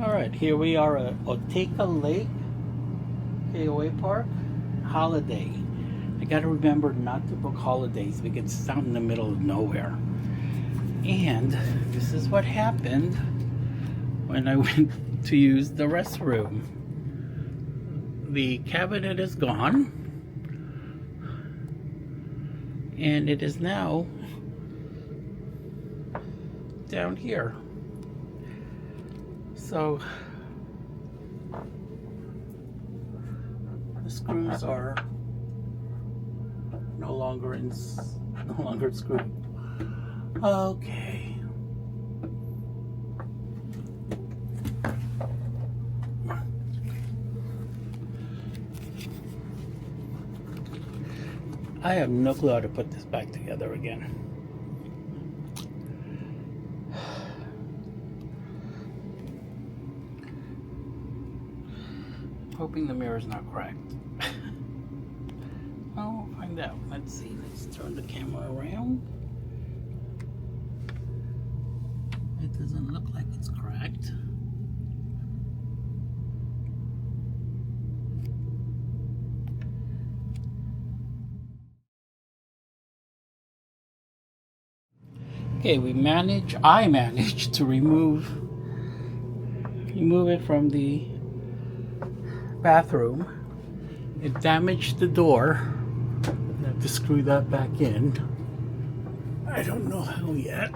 Alright, here we are at Oteka Lake KOA Park holiday. I gotta remember not to book holidays because it's out in the middle of nowhere. And this is what happened when I went to use the restroom. The cabinet is gone, and it is now down here. So the screws are no longer screwed. Okay. I have no clue how to put this back together again. Hoping the mirror's not cracked. I'll find out. Let's see. Let's turn the camera around. It doesn't look like it's cracked. Okay, I managed to remove it from the bathroom. It damaged the door. I have to screw that back in. I don't know how yet.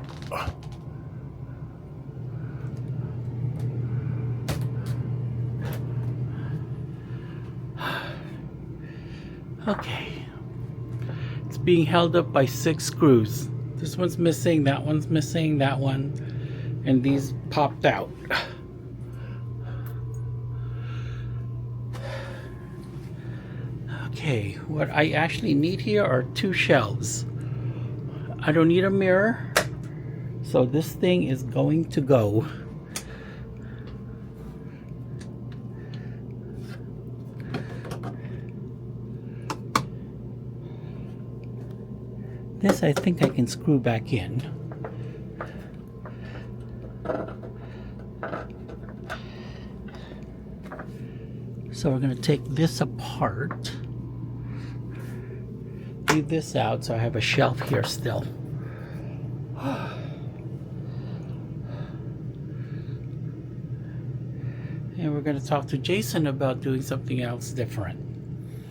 Okay. It's being held up by 6 screws. This one's missing, that one's missing, that one, and these popped out. Okay, what I actually need here are 2 shelves. I don't need a mirror, so this thing is going to go. This I think I can screw back in. So we're going to take this apart. Leave this out so I have a shelf here still. And we're going to talk to Jason about doing something else different.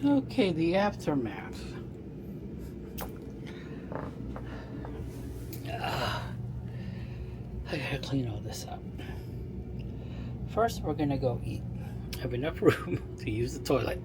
Okay, the aftermath. I gotta clean all this up. First, we're gonna go eat. I have enough room to use the toilet.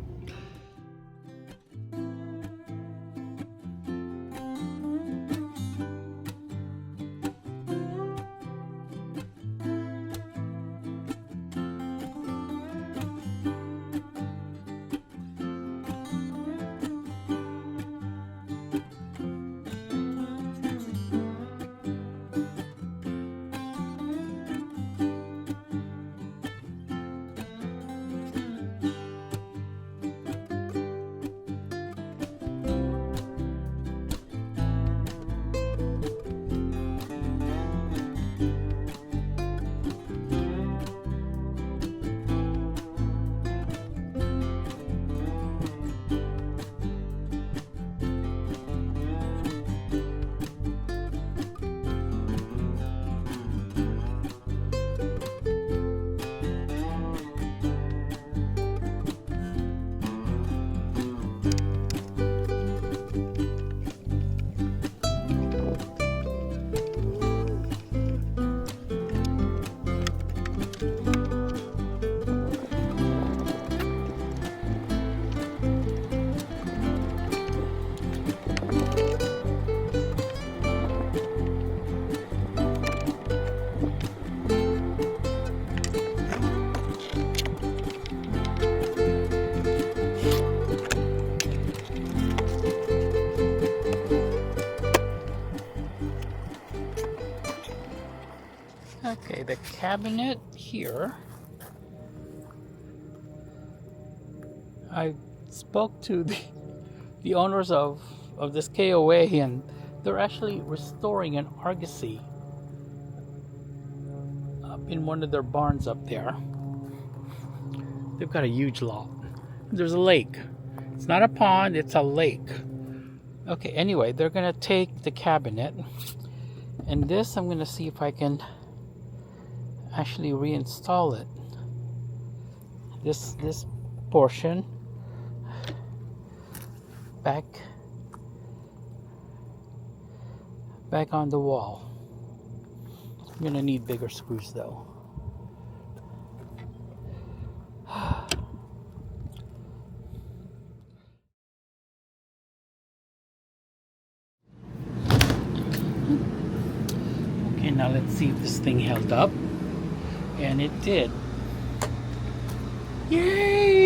Okay, the cabinet here. I spoke to the owners of this KOA, and they're actually restoring an argosy in one of their barns up there. They've got a huge lot. There's a lake. It's not a pond, it's a lake. Okay, anyway, they're gonna take the cabinet, and this I'm gonna see if I can actually reinstall it. This portion back on the wall. I'm gonna need bigger screws though. Okay, now let's see if this thing held up. And it did. Yay!